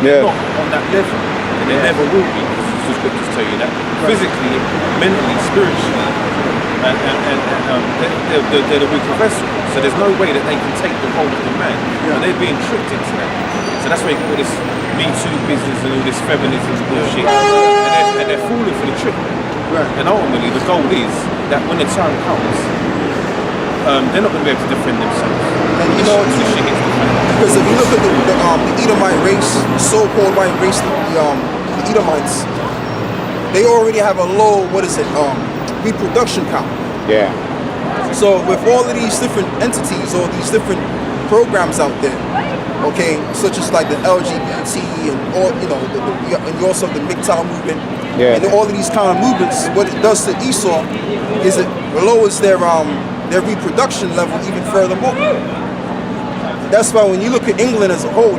not on that level, and they never will be. The scriptures tell you that physically, mentally, spiritually, and they're the weaker vessel. So there's no way that they can take the role of the man, and they're being tricked into that. So that's why you got all this Me Too business and all this feminism bullshit, and they're falling for the trick. Right. And ultimately, the goal is that when the time comes, they're not going to be able to defend themselves. And you know, shit hits the fan. Because if you look at the Edomite race, the so-called white race, the Edomites, they already have a low, reproduction count. Yeah. So with all of these different entities, all these different programs out there, okay, such as like the LGBT and all, and you also have the MGTOW movement, and all of these kind of movements, what it does to Esau is it lowers their reproduction level even furthermore. That's why when you look at England as a whole,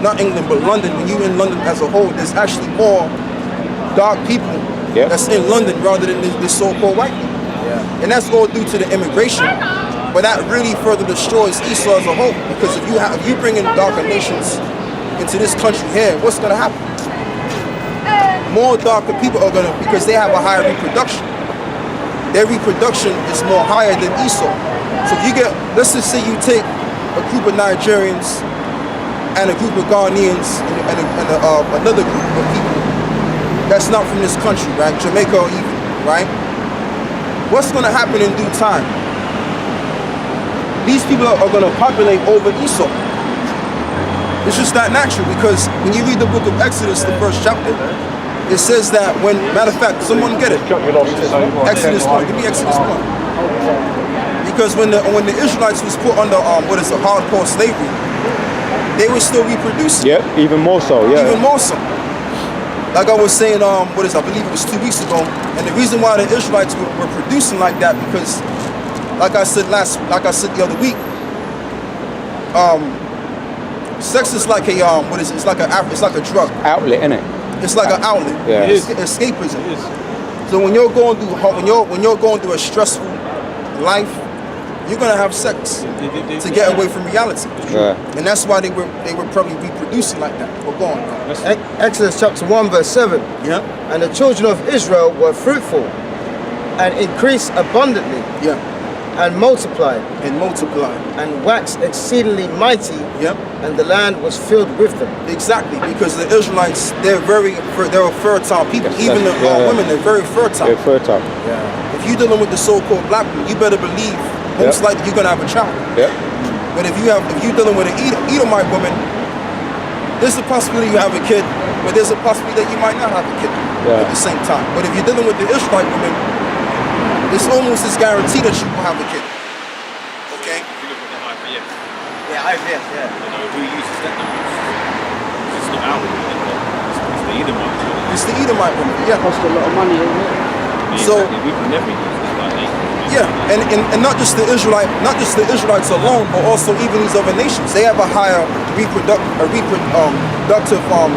not England but London, when you're in London as a whole, there's actually more dark people that's in London rather than the so-called white people. Yeah. And that's all due to the immigration. But that really further destroys Esau as a whole, because if you bring in darker nations into this country here, what's going to happen? More darker people are going to, because they have a higher reproduction. Their reproduction is more higher than Esau. So if you get, let's just say you take a group of Nigerians and a group of Ghanaians and another group of people that's not from this country, right? Jamaica or even, right? What's going to happen in due time? These people are going to populate over Esau. It's just not natural, because when you read the book of Exodus, the first chapter, it says that when, matter of fact, someone get it. Exodus 1, give me Exodus 1. Because when the Israelites was put under hardcore slavery, they were still reproducing. Yeah, even more so, yeah. Even more so. Like I was saying, I believe it was 2 weeks ago, and the reason why the Israelites were producing like that, because like I said the other week, sex is like a it's like a drug. Outlet, innit? It's like an outlet. Yeah. It's escapism. It is. So when you're going through a stressful life, you're gonna have sex to get away from reality. Yeah. And that's why they were probably reproducing like that. We're going. Exodus chapter 1 verse 7. Yeah. And the children of Israel were fruitful and increased abundantly. Yeah. And multiplied. And waxed exceedingly mighty. Yep. And the land was filled with them. Exactly, because the Israelites, they're a fertile people. Even the women, they're very fertile. They're fertile. Yeah. If you're dealing with the so-called black people, you better believe most likely you're gonna have a child. Yeah. But if you're dealing with an Edomite woman, there's a possibility you have a kid, but there's a possibility that you might not have a kid at the same time. But if you're dealing with the Israelite woman, it's almost as guaranteed that you will have a kid. Okay? If you look at the IVF. Yeah, IVF, yeah. Who uses that the most? It's not our woman, it's the Edomite woman. It's the Edomite woman, yeah. Cost a lot of money, isn't it? Yeah, so exactly. We can never use this like that. Yeah, and not just the Israelites alone, but also even these other nations. They have a higher reproductive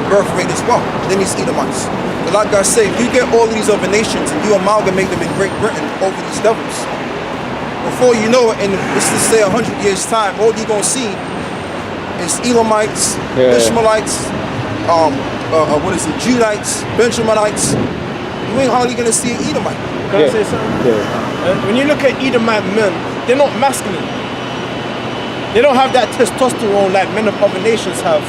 birth rate as well than these Edomites. But like I say, if you get all of these other nations and you amalgamate them in Great Britain over these devils, before you know it, in let's just say 100 years' time, all you're gonna see is Elamites, Ishmaelites, Judites, Benjaminites. You ain't hardly gonna see an Edomite. Can I say something? Yeah. When you look at Edomite men, they're not masculine. They don't have that testosterone like men of other nations have.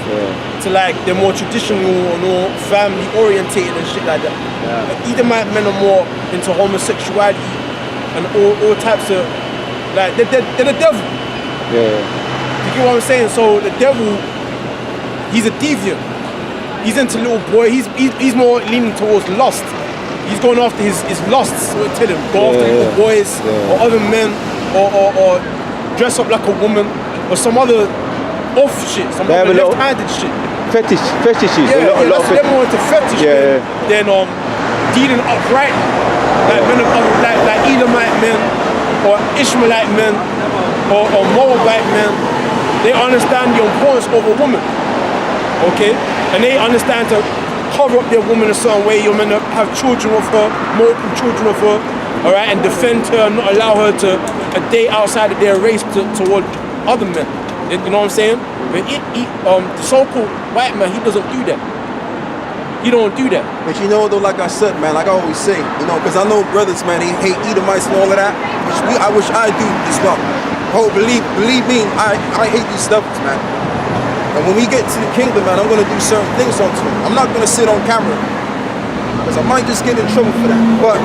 To like, they're more traditional and more family orientated and shit like that. Edomite men are more into homosexuality and all types of, like, they're the devil. Yeah. You get what I'm saying? So the devil, he's a deviant. He's into little boy. He's more leaning towards lust. He's going after his lusts. So tell him, go after little boys or other men or dress up like a woman or some other off shit, some other left-handed shit. Fetishes. Yeah, they're more into fetish than dealing upright like men of other, like Elamite men or Ishmaelite men or Moabite men. They understand the importance of a woman, okay? And they understand to cover up their woman a certain way. You're meant to have children with her, multiple children with her, all right, and defend her, not allow her to date outside of their race toward other men. You know what I'm saying? But the so-called white man, he doesn't do that. He don't do that. But you know, though, like I said, man, like I always say, you know, because I know brothers, man, they hate Edomites and all of that, I wish I do as well. Oh, believe me, I hate these devils, man. And when we get to the kingdom, man, I'm going to do certain things onto them. I'm not going to sit on camera, because I might just get in trouble for that. But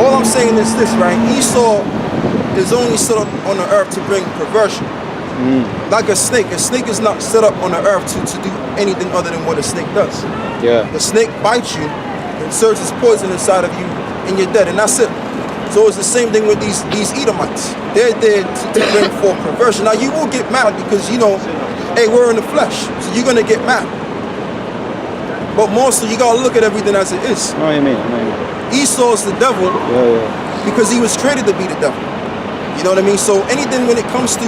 all I'm saying is this, right? Esau is only set up on the earth to bring perversion. Like a snake is not set up on the earth to do anything other than what a snake does. Yeah. The snake bites you, inserts its poison inside of you, and you're dead, and that's it. So it's the same thing with these Edomites. They're there to bring forth perversion. Now you will get mad because, you know, hey, we're in the flesh, so you're gonna get mad. But more so, you gotta look at everything as it is. I know what you mean. Esau's the devil because he was created to be the devil. You know what I mean? So anything when it comes to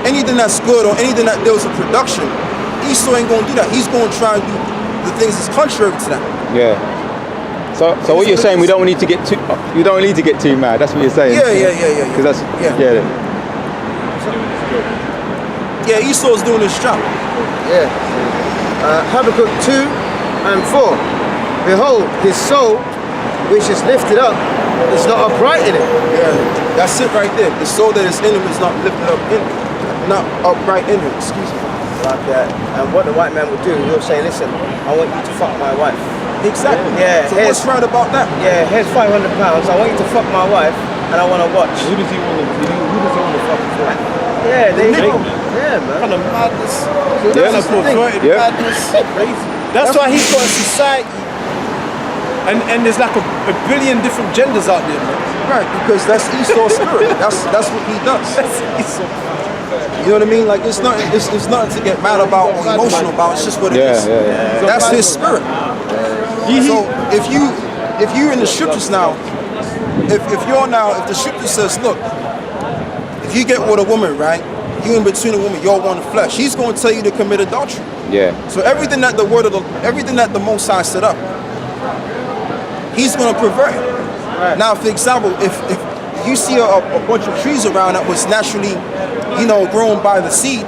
anything that's good or anything that deals with production, Esau ain't gonna do that. He's gonna try and do the things that's contrary to that. Yeah. So what you're saying, we don't need to get too mad. That's what you're saying. Yeah. Because that's Yeah, Esau's doing his job. Yeah. Habakkuk 2:4. Behold, his soul, which is lifted up, is not upright in it. Yeah, that's it right there. The soul that is in him is not lifted up in him. Not upright in him, excuse me. Like that. And what the white man would do, he'll say, listen, I want you to fuck my wife. Exactly. Yeah. So what's right about that? Yeah, here's £500. I want you to fuck my wife, and I want to watch. Who does he want to fuck for? Yeah, they Nigga. Yeah, man. Kind of madness. That's the thing. Madness. Crazy. That's why he's got a society. And there's like a billion different genders out there, man. Right, because that's Esau's spirit. That's what he does. You know what I mean? Like it's nothing to get mad about or emotional about. It's just what it is. That's his spirit. So if you're in the scriptures now, if the scripture says, look, if you get with a woman, right, you in between a woman, you're one flesh. He's going to tell you to commit adultery. Yeah. So everything that the Most High set up, he's going to pervert it. Right. Now, for example, if you see a bunch of trees around that was naturally, you know, grown by the seed,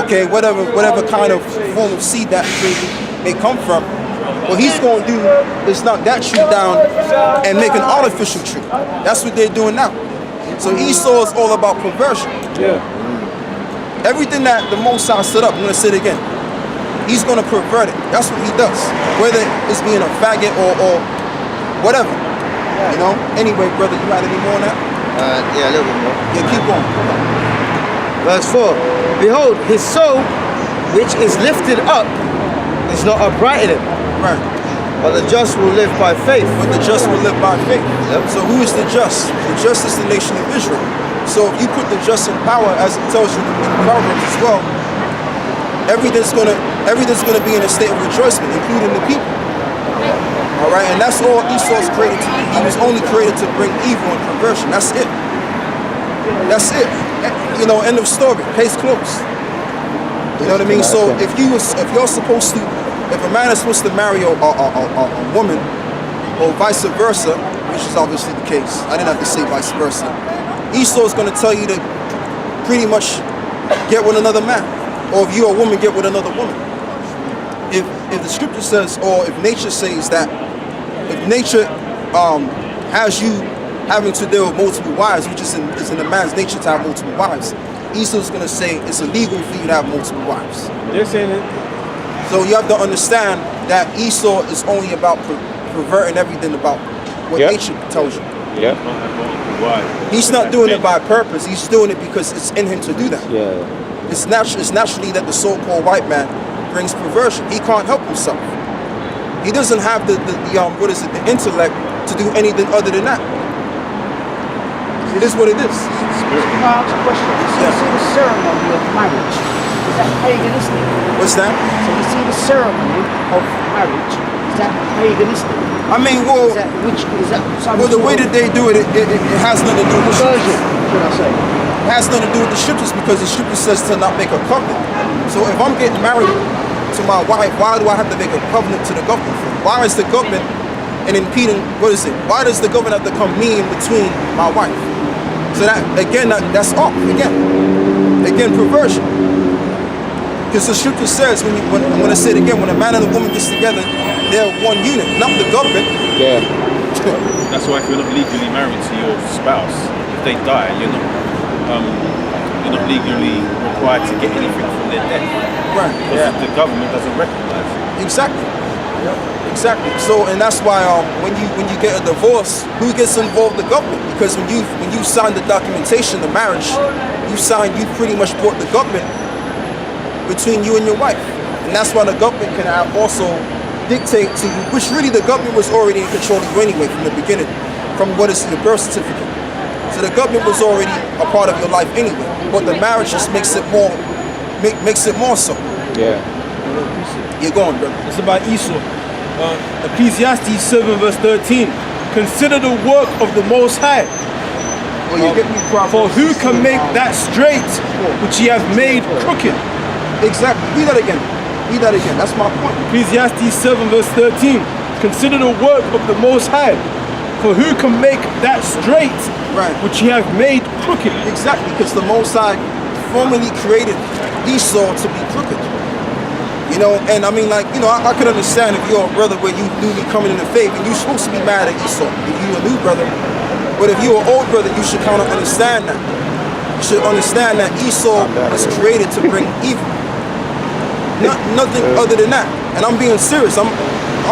okay, whatever kind of form of seed that tree may come from, what he's going to do is knock that tree down and make an artificial tree. That's what they're doing now. So Esau is all about perversion. Yeah. Everything that the Most High set up, I'm going to say it again, he's going to pervert it. That's what he does. Whether it's being a faggot or whatever. You know? Anyway, brother, you got any more on that? Yeah, a little bit more. Yeah, keep going. Verse 4. Behold, his soul, which is lifted up, is not upright in it. Right. But the just will live by faith. But the just will live by faith. Yep. So who is the just? The just is the nation of Israel. So if you put the just in power, as it tells you in Proverbs as well, everything's gonna be in a state of rejoicing, including the people. All right, and that's all Esau's created to do. He was only created to bring evil and perversion. That's it. That's it. You know, end of story. Case closed. You know what I mean? So if a man is supposed to marry a woman, or vice versa, which is obviously the case. I didn't have to say vice versa. Esau is going to tell you to pretty much get with another man, or if you're a woman, get with another woman. If the scripture says, or if nature says that, if nature has you having to deal with multiple wives, which is in a man's nature to have multiple wives, Esau's going to say it's illegal for you to have multiple wives. They're saying it. So you have to understand that Esau is only about perverting everything about what nature tells you. Yeah. He's not doing it by purpose. He's doing it because it's in him to do that. Yeah. It's naturally that the so-called white man brings perversion. He can't help himself. He doesn't have the intellect to do anything other than that. It is what it is. Can I ask a question? You see the ceremony of marriage, is that paganistic? What's that? So you see the ceremony of marriage, is that paganistic? I mean, well, the way that they do it, it has nothing to do with the Perversion, should I say? It has nothing to do with the scriptures, because the scripture says to not make a covenant. So if I'm getting married to my wife, why do I have to make a covenant to the government? Why is the government impeding? Why does the government have to come me in between my wife? So that again, that's off again. Again, perversion. Because the scripture says, I'm going to say it again, when a man and a woman gets together, they're one unit, not the government. Yeah. That's why if you're not legally married to your spouse, if they die, you're not legally required to get anything from their death. Right. Because the government doesn't recognize it. Exactly. Exactly. So, and that's why when you get a divorce, who gets involved? The government. Because when you sign the documentation, the marriage, you pretty much brought the government between you and your wife. And that's why the government can also dictate to you, which really the government was already in control of you anyway from the beginning, from what is your birth certificate. So the government was already a part of your life anyway. But the marriage just makes it more so. Yeah. You're going, brother. It's about Esau. Ecclesiastes 7 verse 13. Consider the work of the Most High. Well, you get me For who can make that straight which he hath made crooked? Exactly. Read that again. That's my point. Ecclesiastes 7 verse 13. Consider the work of the Most High. For who can make that straight which he hath made crooked? Exactly, because the Most High formerly created Esau to be crooked. You know, and I mean, like, you know, I could understand if you're a brother where you newly coming in the faith and you're supposed to be mad at Esau if you're a new brother. But if you're an old brother, you should kind of understand that. You should understand that Esau was created to bring evil. Nothing other than that. And I'm being serious. I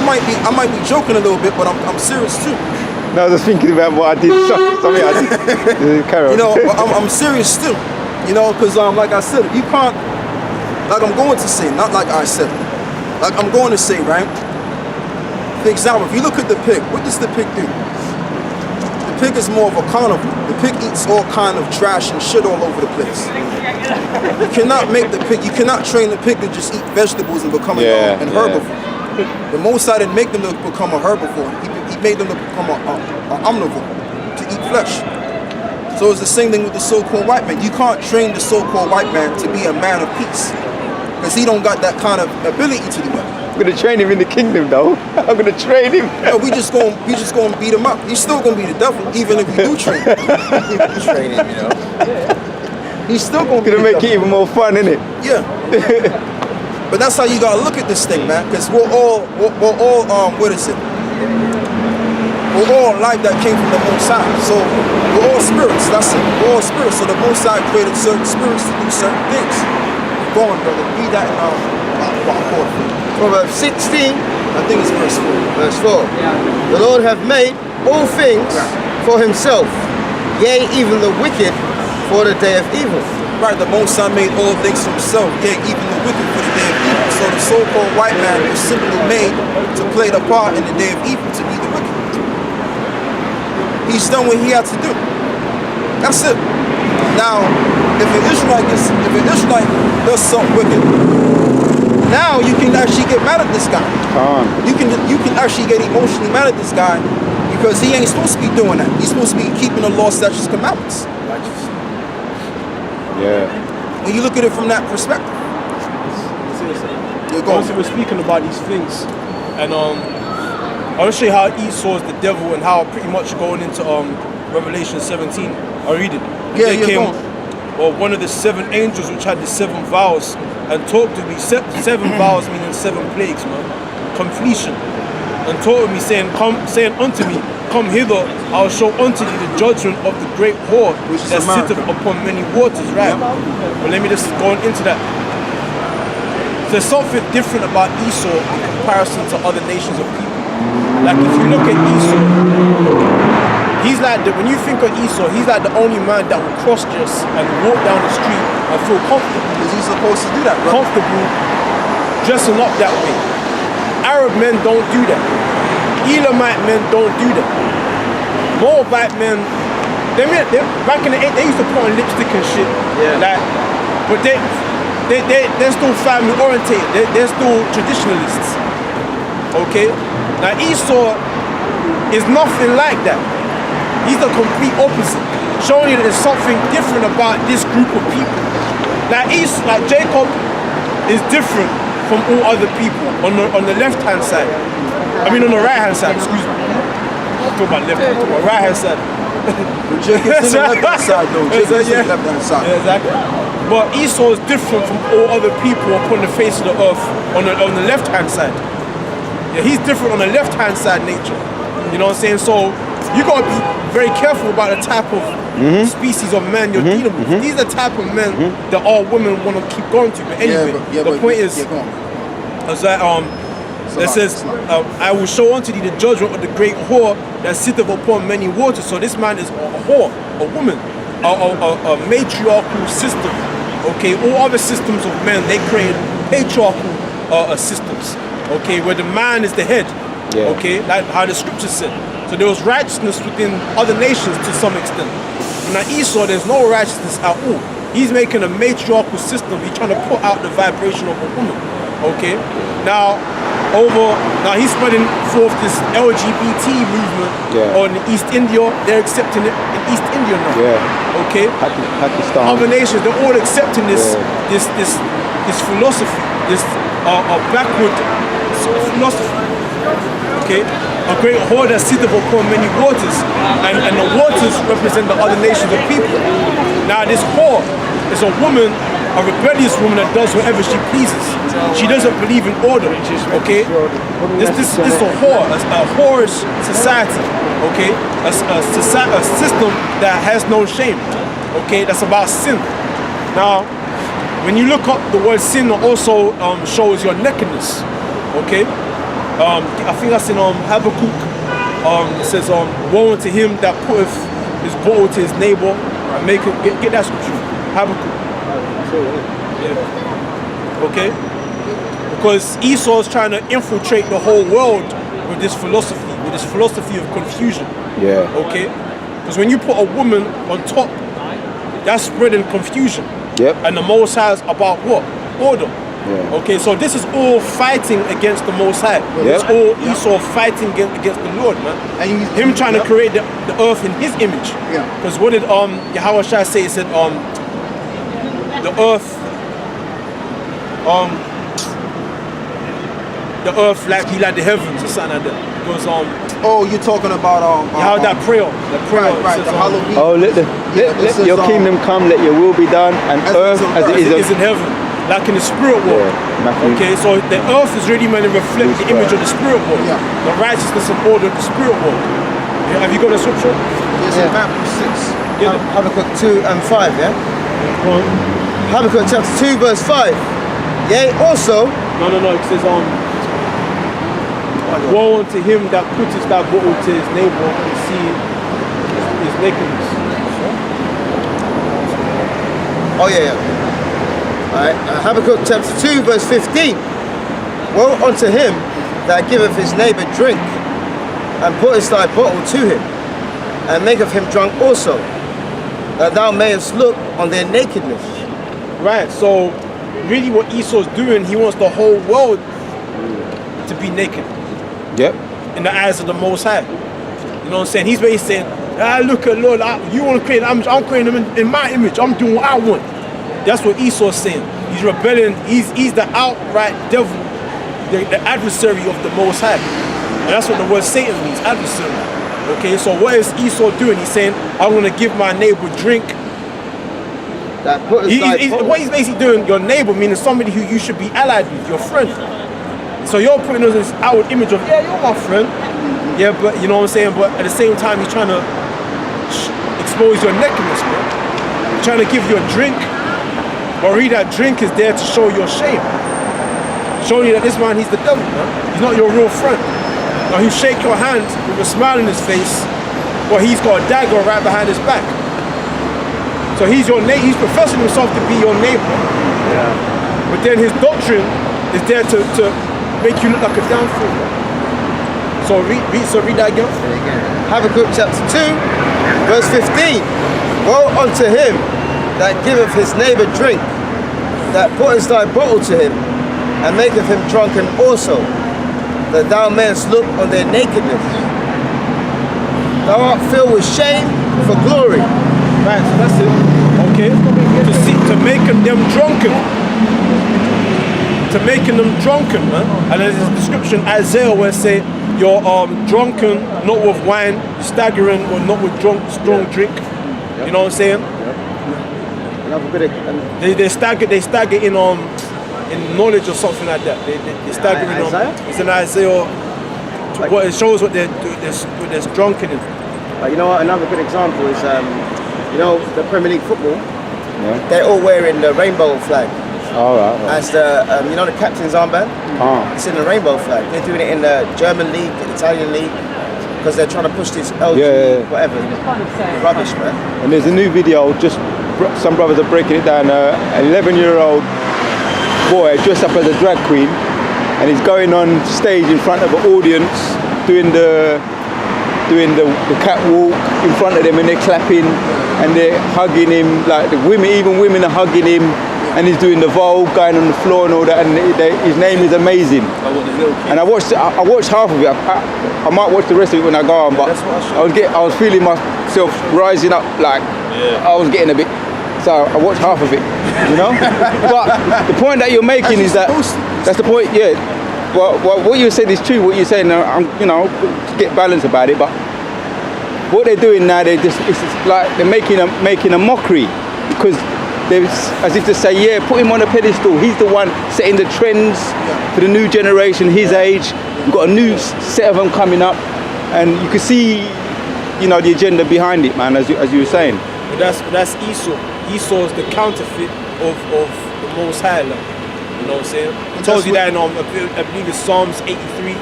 might be joking a little bit, but I'm serious too. No, I was thinking about what I did. Something I did. Carry on. You know, I'm serious too. You know, because like I said, you can't. Like I'm going to say, not like I said. Like I'm going to say, right? For example, if you look at the pig, what does the pig do? The pig is more of a carnivore. The pig eats all kind of trash and shit all over the place. You cannot make the pig, you cannot train the pig to just eat vegetables and become an herbivore. The Most High didn't make them to become a herbivore. He made them to become an omnivore, to eat flesh. So it's the same thing with the so-called white man. You can't train the so-called white man to be a man of peace, because he don't got that kind of ability to do that. I'm gonna train him in the kingdom, though. I'm gonna train him. No, we just gonna beat him up. He's still gonna be the devil, even if we do train him. Train him, you know. He's still gonna be Make it even more fun, innit? Yeah. But that's how you gotta look at this thing, man. Because we're all what is it? We're all life that came from the Most High. So we're all spirits. That's it. We're all spirits. So the Most High created certain spirits to do certain things. Go on, brother. Read that in Proverbs 16, I think it's verse 4. verse 4. The Lord hath made all things for himself, yea, even the wicked for the day of evil. Right, the Most High made all things for himself, yea, even the wicked for the day of evil. So the so-called white man was simply made to play the part in the day of evil, to be the wicked. He's done what he had to do. That's it. Now, if an Israelite does something wicked, now you can actually get mad at this guy. You can actually get emotionally mad at this guy because he ain't supposed to be doing that. He's supposed to be keeping the law, statutes, commandments. Yeah. When you look at it from that perspective, you're going. We're speaking about these things, and I want to show you how Esau is the devil and how pretty much going into Revelation 17. I'll read it. Yeah, There you're came, going. well, one of the 7 angels which had the 7 vows and talked to me. 7 vows meaning 7 plagues, man. Completion. And taught me, saying unto me, come hither, I'll show unto thee the judgment of the great whore Which is that America. sitteth upon many waters, right? But let me just go on into that. There's something different about Esau in comparison to other nations of people. Like if you look at Esau, he's like when you think of Esau, he's like the only man that will cross-dress and walk down the street and feel comfortable. Because he's supposed to do that, bro. Comfortable dressing up that way. Arab men don't do that. Elamite men don't do that. Moabite men, back in the 80s, they used to put on lipstick and shit. Yeah. Like, but they're still family orientated. They're still traditionalists. Okay? Now Esau is nothing like that. He's the complete opposite. Showing you that there's something different about this group of people. Like Jacob is different from all other people on the left hand side. I mean on the right hand side, excuse me. I'm talking about left hand, right hand side. Jacob's in the left-hand side, though. Jacob's in the Yeah. left-hand side. Yeah, exactly. But Esau is different from all other people upon the face of the earth on the left-hand side. Yeah, he's different on the left-hand side nature. You know what I'm saying? So you gotta be very careful about the type of species of men you're dealing with. These are the type of men that all women want to keep going to. But anyway, the point is, go on. is that it says, I will show unto thee the judgment of the great whore that sitteth upon many waters. So this man is a whore, a woman, a matriarchal system. Okay, all other systems of men, they create patriarchal systems. Okay, where the man is the head. Yeah. Okay, like how the scriptures said. So there was righteousness within other nations to some extent. Now Esau, there's no righteousness at all. He's making a matriarchal system. He's trying to put out the vibration of a woman. Okay, now he's spreading forth this LGBT movement on East India. They're accepting it in East India now. Yeah. Okay. Pakistan. Other nations, they're all accepting this philosophy, this backward philosophy. Okay. A great whore that sitteth upon many waters, and the waters represent the other nations of people. Now this whore is a woman, a rebellious woman that does whatever she pleases. She doesn't believe in order. Okay, this is a whore, a whorish society. Okay, a system that has no shame. Okay, that's about sin. Now, when you look up the word sin, also shows your nakedness. Okay. I think that's in Habakkuk. It says, woe unto him that putteth his bottle to his neighbor and make it get that scripture. Habakkuk. Yeah. Okay? Because Esau is trying to infiltrate the whole world with this philosophy of confusion. Yeah. Okay? Because when you put a woman on top, that's spreading confusion. Yep. And the Most High is about what? Order. Yeah. Okay, so this is all fighting against the Most High. It's all Esau fighting against the Lord, man. And him trying to create the earth in his image. Yeah. Because what did Yahweh Shai say? He said the earth like he like the heavens or something like that. Because oh, you're talking about how that prayer. Right, says, the Halloween. Oh, let your kingdom come, let your will be done, and earth as it is in heaven. Like in the spirit world. Matthew. Okay, so the earth is really meant to reflect the image of the spirit world. Yeah. The righteousness and order of the spirit world. Yeah, have you got a scripture? Yes, in Matthew 6. Yeah. Habakkuk 2 and 5, yeah? Habakkuk chapter 2 verse 5. Yea, also... No, it says, woe unto him that putteth that bottle to his neighbor and see his nakedness. Oh, yeah. Alright, Habakkuk chapter 2 verse 15. Woe unto him that giveth his neighbor drink, and putteth thy bottle to him, and maketh him drunk also, that thou mayest look on their nakedness. Right, so really what Esau's doing, he wants the whole world to be naked. Yep. In the eyes of the Most High. You know what I'm saying? He's basically saying, look at Lord, you want to create, I'm creating them in my image, I'm doing what I want. That's what Esau's saying. He's rebelling. He's the outright devil, the adversary of the Most High. And that's what the word Satan means, adversary. Okay, so what is Esau doing? He's saying, I'm going to give my neighbor drink. What He's basically doing, your neighbor, meaning somebody who you should be allied with, your friend. So you're putting us in this outward image of, yeah, you're my friend. Yeah, but you know what I'm saying? But at the same time, he's trying to expose your nakedness, man. He's trying to give you a drink. But really that drink is there to show your shame. Showing you that this man, he's the devil, man. He's not your real friend. Now he'll shake your hand with a smile on his face, but he's got a dagger right behind his back. So he's your neighbor, he's professing himself to be your neighbor. Yeah. But then his doctrine is there to make you look like a downfall. So read that again. Habakkuk chapter 2, verse 15. Woe unto him that giveth his neighbor drink, that putteth thy bottle to him, and maketh him drunken also, that thou mayest look on their nakedness. Thou art filled with shame for glory. Right, so that's it. Okay. To making them drunken. To making them drunken, man. And there's a description Isaiah where it say, you're drunken, not with wine, staggering, or not with strong drink. You know what I'm saying? Another good. They stagger in knowledge or something like that. They stagger in it's an Isaiah. What it shows what they're drunken in. You know what? Another good example is you know the Premier League football. Yeah. They're all wearing the rainbow flag. All right. As the you know the captain's armband. It's in the rainbow flag. They're doing it in the German league, the Italian league, because they're trying to push this LGBT whatever. Rubbish, man. And there's a new video. Just some brothers are breaking it down. An 11-year-old boy dressed up as a drag queen, and he's going on stage in front of an audience, doing the catwalk in front of them, and they're clapping and they're hugging him. Like even women are hugging him, and he's doing the Vogue, going on the floor and all that. And his name is amazing. And I watched half of it. I might watch the rest of it when I go on, but I was feeling myself rising up, like I was getting a bit. So I watched half of it, you know. But the point that you're making is that's the point. Yeah. Well, what you said is true. What you're saying, get balance about it. But what they're doing now, it's like they're making a mockery, because they're as if to say, yeah, put him on a pedestal. He's the one setting the trends for the new generation, his age. We've got a new set of them coming up, and you can see, the agenda behind it, man. As you were saying. But that's Esau. Esau is the counterfeit of the Most High. You know what I'm saying? He tells you that in I believe it's Psalms 83.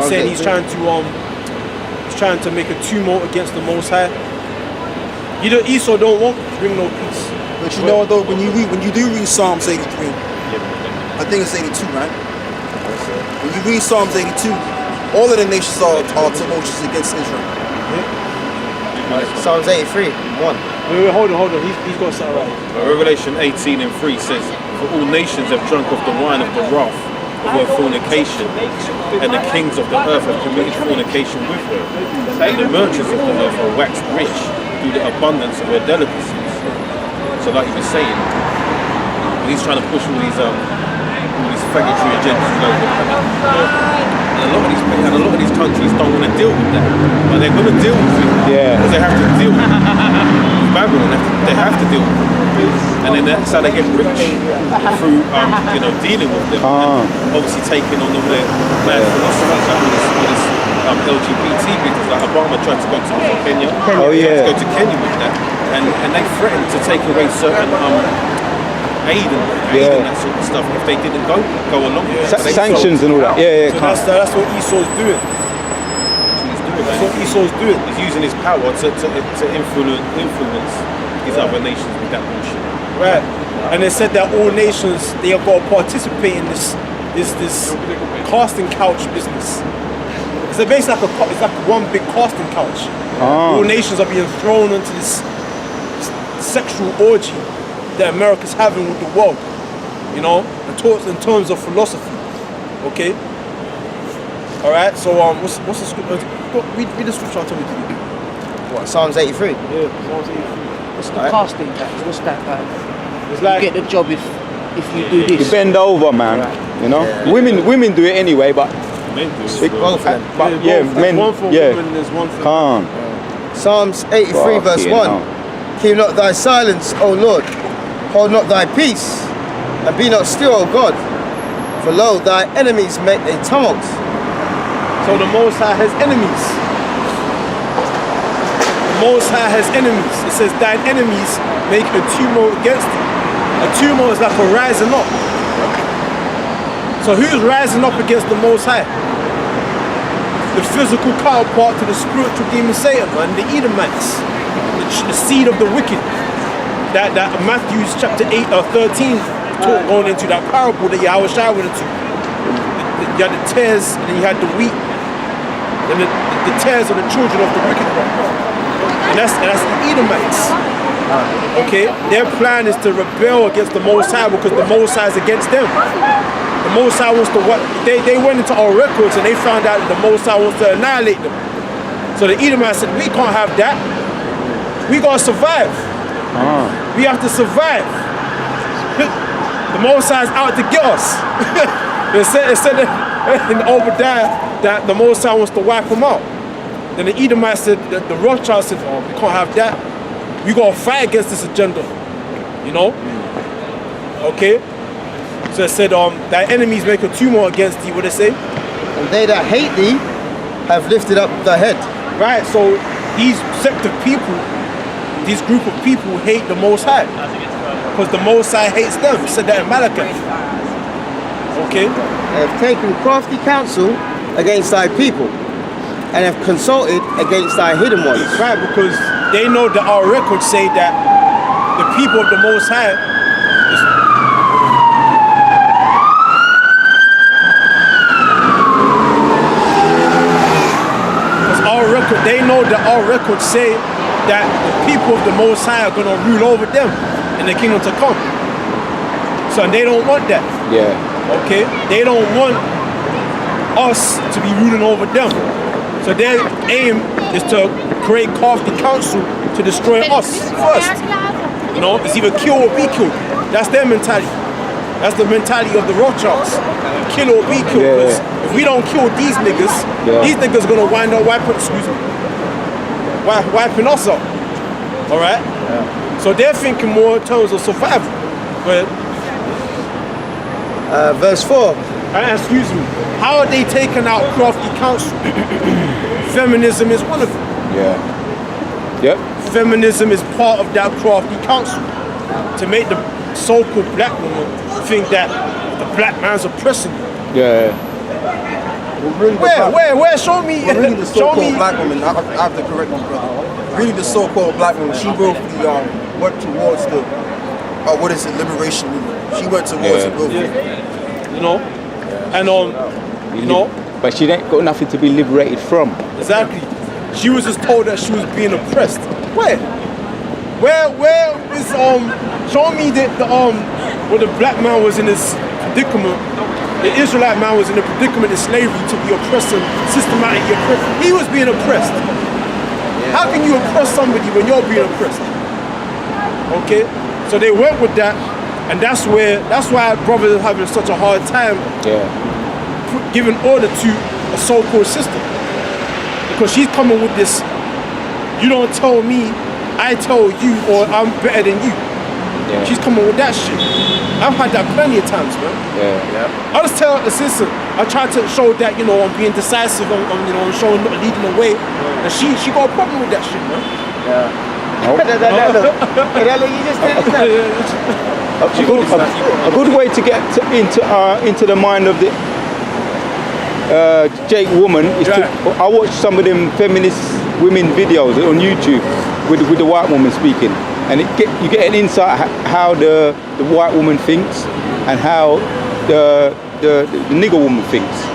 Saying he's trying to make a tumult against the Most High. Esau don't want to bring no peace. But though, when you do read Psalms 83, I think it's 82, right? When you read Psalms 82, all of the nations are tumultuous against Israel. Psalms 83, 1. Wait, hold on. He's got something right. Revelation 18:3 says, "For all nations have drunk of the wine of the wrath of her fornication, and the kings of the earth have committed fornication with her. And the merchants of the earth are waxed rich through the abundance of her delicacies." So like you were saying, he's trying to push all these faggotry agendas over. And a lot of these countries don't want to deal with that, but they're going to deal with it because they have to deal with Babylon. They have to deal with it, and then that's how they get rich through dealing with them. And obviously taking on all their mad philosophers, like all this LGBT because like Obama tried to go to Kenya. To go to Kenya with that, and they threatened to take away certain aid and that sort of stuff if they didn't go along. Sanctions and all that. So that's what Esau's doing. That's what Esau's doing. He's using his power to influence these other nations with that bullshit. Right. And they said that all nations, they have got to participate in this casting couch business. It's basically it's like one big casting couch. All nations are being thrown into this sexual orgy that America's having with the world, in terms of philosophy. Okay. All right. So what's the scripture? Read the scripture. I'll tell you to read. What? Psalms 83. Yeah, Psalms 83. What's the casting couch? What's that about? It's like you get the job if you do this. You bend over, man. Right. Women do it anyway, but Men do it. Both of them. men. There's one for women. There's one for Can't. Psalms 83 verse 1. Keep not thy silence, O Lord. Hold not thy peace, and be not still, O God. For lo, thy enemies make a tumult. So the Most High has enemies. The Most High has enemies. It says thine enemies make a tumult against thee. A tumult is like a rising up. So who's rising up against the Most High? The physical counterpart to the spiritual demon Satan, man, the Edomites, the seed of the wicked. That Matthew chapter 8 or 13 going into that parable that Yahweh Shai went into. You had the tares and then you had the wheat. And the tares are the children of the wicked one. And that's the Edomites. Okay? Their plan is to rebel against the Most High because the Most High is against them. The Most High wants to they went into our records and they found out that the Most High wants to annihilate them. So the Edomites said, we can't have that. We gotta survive. We have to survive. The Most High is out to get us. It said in Obadiah that the Most High wants to wipe them out. Then the Edomites said, the Rothschild said, oh, we can't have that. We gotta fight against this agenda, you know? Okay? So it said, thy enemies make a tumult against thee, what they say? And they that hate thee have lifted up the head. Right, so these sect of people, this group of people hate the Most High. Because the Most High hates them. It said that in Malachi. Okay? They have taken crafty counsel against thy people, and have consulted against thy hidden ones. Right, because they know that our records say that the people of the Most High they know that our records say that the people of the Most High are going to rule over them in the kingdom to come. So they don't want that. Yeah. Okay? They don't want us to be ruling over them. So their aim is to create crafty counsel to destroy us first. You know, it's either kill or be killed. That's their mentality. That's the mentality of the Rothschilds. Kill or be killed. Because if we don't kill these niggas, these niggas are gonna wind up wiping us up. Alright? Yeah. So they're thinking more in terms of survival. But verse 4. Excuse me. How are they taking out crafty counsel? Feminism is one of them. Yeah. Yep. Feminism is part of that crafty counsel to make the so-called black woman think that the black man's oppressing you. Yeah. Where? Show me. Really, the so-called black woman. I have to correct you, brother. Really, the so-called black woman. She wrote went towards the what is it? Liberation movement. She went towards it. You know, and you know. But she ain't got nothing to be liberated from. Exactly. She was just told that she was being oppressed. Where is show me that where the black man was in this predicament, the Israelite man was in a predicament in slavery to be oppressed and systematically oppressed. He was being oppressed. How can you oppress somebody when you're being oppressed? Okay? So they went with that, and that's why brothers are having such a hard time giving order to a so-called system. Because she's coming with this, you don't tell me, I tell you, or I'm better than you. Yeah. She's coming with that shit. I've had that plenty of times, man. I just tell the sister, I try to show that, you know, I'm being decisive, I'm showing, leading the way. And she got a problem with that shit, man. Nope. A good way to get into the mind of the Jake woman is I watch some of them feminist women videos on YouTube with the white woman speaking, and you get an insight how the white woman thinks and how the nigger woman thinks.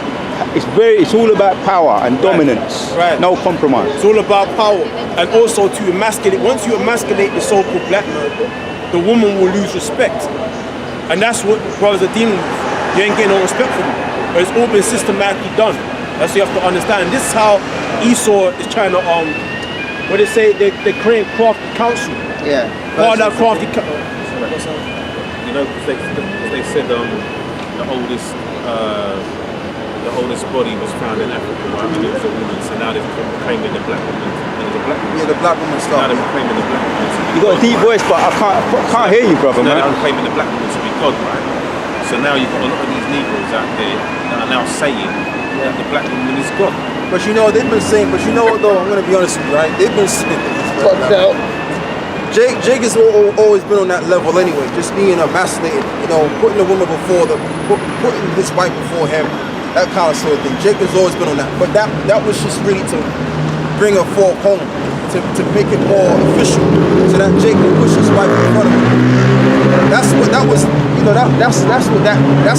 It's all about power and dominance. Right. No compromise. It's all about power, and also to emasculate. Once you emasculate the so-called black man, the woman will lose respect, and that's what brothers are dealing with. You ain't getting no respect from them. But it's all been systematically done. That's what you have to understand. This is how Esau is trying to what they say, they create crafty counsel. Yeah. Part of that crafty counsel. You know, they said the oldest body was found in Africa, right? And it was a woman. So now they're claiming the black woman. Yeah, the black woman stuff. Now they're claiming the black woman. You got a deep voice, but I can't hear you, brother. Now they're claiming the black woman to be God, right? So now you've got a lot of these Negroes out there that are now saying that the black woman is God. But you know, they've been saying, but you know what though, I'm going to be honest with you, right? They've been saying, Jake has always been on that level anyway, just being emasculated, you know, putting the woman before putting his wife before him, that kind of sort of thing. Jake has always been on that. But that was just really to bring her forth home, to make it more official, so that Jake can push his wife in front of him. That's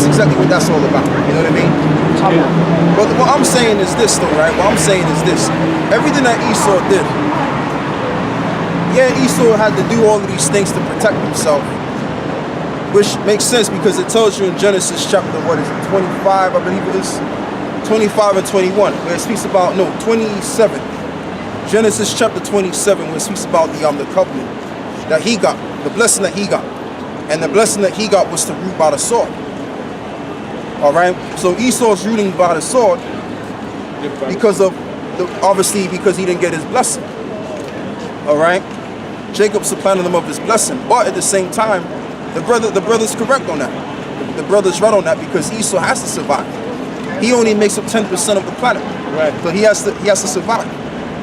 exactly what that's all about. You know what I mean? But what I'm saying is this, though, right? What I'm saying is this: everything that Esau did, Esau had to do all of these things to protect himself, which makes sense because it tells you in Genesis chapter 25, I believe it is, 25 and 21, where it speaks about 27. Genesis chapter 27, where it speaks about the covenant that he got, the blessing that he got. And the blessing that he got was to root by the sword. All right? So Esau's rooting by the sword, because of obviously because he didn't get his blessing. All right, Jacob supplanted him of his blessing, but at the same time, the brother's correct on that. The brother's right on that because Esau has to survive. He only makes up 10% of the planet, Right. so he has to survive.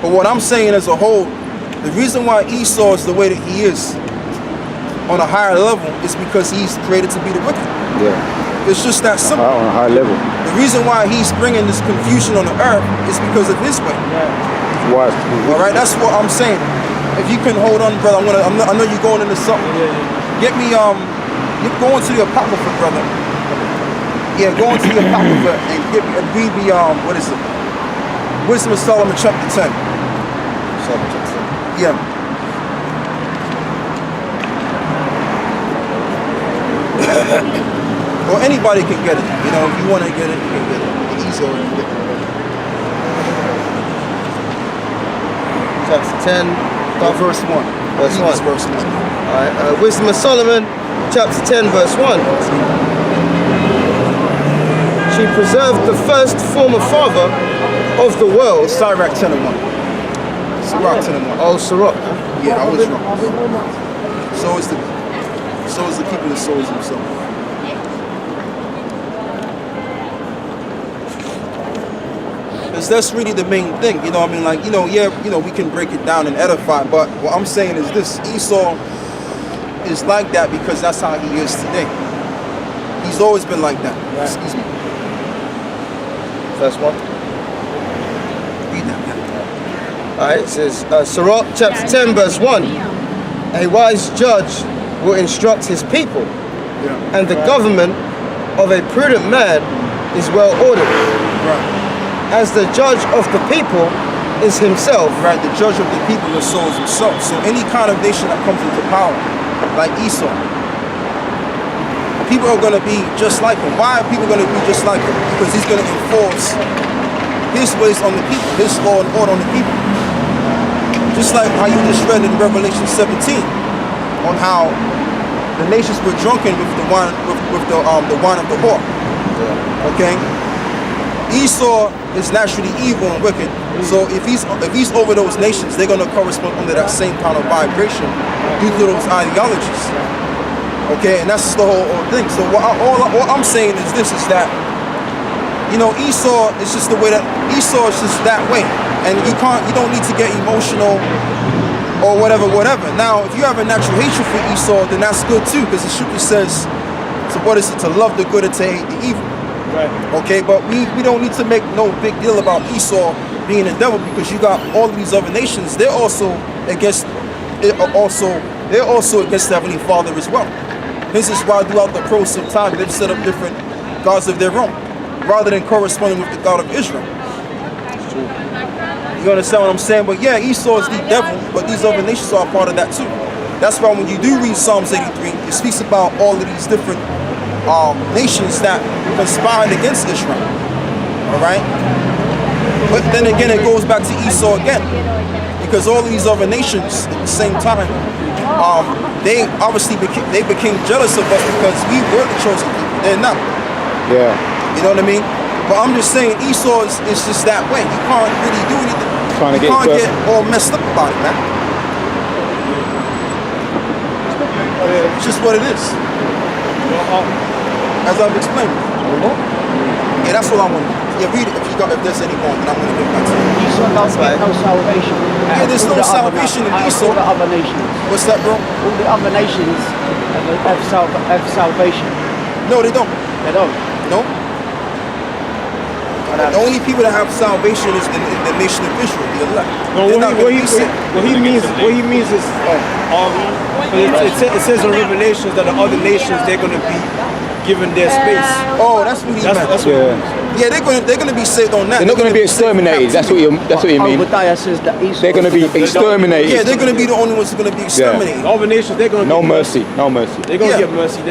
But what I'm saying as a whole, the reason why Esau is the way that he is on a higher level is because he's created to be the wicked. Yeah. It's just that simple. On a high level. The reason why he's bringing this confusion on the earth is because of his way. Why? All right, that's what I'm saying. If you can hold on, brother, I know you're going into something. Get me you go into the Apocrypha, brother. Yeah, go into the Apocrypha and read the what is it? Wisdom of Solomon, chapter 10. Yeah. Or anybody can get it. You know, if you want to get it, you can get it. Easy to get it. Chapter 10, Verse 1. Verse 1. Verse 1. Alright, Wisdom of Solomon, chapter 10, verse 1. She preserved the first former father of the world. Sirach 10 and 1. Sirach 10 and 1. Oh, Sirach. Yeah, I was wrong. So is the keeping the souls himself. Because that's really the main thing, you know what I mean? Like, you know, yeah, you know, we can break it down and edify, but what I'm saying is this: Esau is like that because that's how he is today. He's always been like that. Right. Excuse me. Verse 1. Read that. Alright, it says, Sirach chapter 10, verse 1. A wise judge will instruct his people, Yeah. and the government of a prudent man is well ordered. Right. As the judge of the people is himself. Right, the judge of the people is souls himself. So any kind of nation that comes into power, like Esau, people are going to be just like him. Why are people going to be just like him? Because he's going to enforce his ways on the people, his law and order on the people. Just like how you just read in Revelation 17 on how the nations were drunken with the wine with the wine of the whore. Okay? Esau is naturally evil and wicked. So if he's over those nations, they're gonna correspond under that same kind of vibration due to those ideologies. Okay, and that's the whole thing. So what I'm saying is this: is that, you know, Esau is just the way that Esau is just that way, and you don't need to get emotional or whatever. Now, if you have a natural hatred for Esau, then that's good too, because the scripture says, so what is it? To love the good and to hate the evil. Right. Okay, but we don't need to make no big deal about Esau being the devil, because you got all of these other nations. They're also against the Heavenly Father as well. This is why throughout the process of time they've set up different gods of their own, rather than corresponding with the God of Israel. You understand what I'm saying? But yeah, Esau is the devil, but these other nations are a part of that too. That's why when you do read Psalms 83, it speaks about all of these different nations that conspired against Israel. All right, but then again, it goes back to Esau again, because all of these other nations at the same time, they obviously became jealous of us because we were the chosen people. They're not. Yeah. You know what I mean? But I'm just saying, Esau is just that way. You can't really do anything. You can't get all messed up about it, man. It's just what it is. As I've explained. Yeah, that's what I want. Yeah, read it if there's any more, then I'm going to get back to you. Esau doesn't get no salvation. Yeah, there's no salvation in Esau. All the other nations. What's that, bro? All the other nations have salvation. No, they don't. They don't. No. The only people that have salvation is the nation of Israel, the elect. No, what he means is, it says in Revelations that the other nations, they're going to be given their space. Oh, that's what he meant. That's what he means. Yeah, they're going to be saved on that. They're not going to be exterminated. That's what you mean. Obadiah says that Esau They're going to be exterminated. Yeah, they're going to be the only ones who are going to be exterminated. The other nations, they're going to No mercy. No mercy. They're going to get mercy.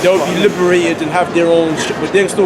They'll be liberated and have their own, but they're still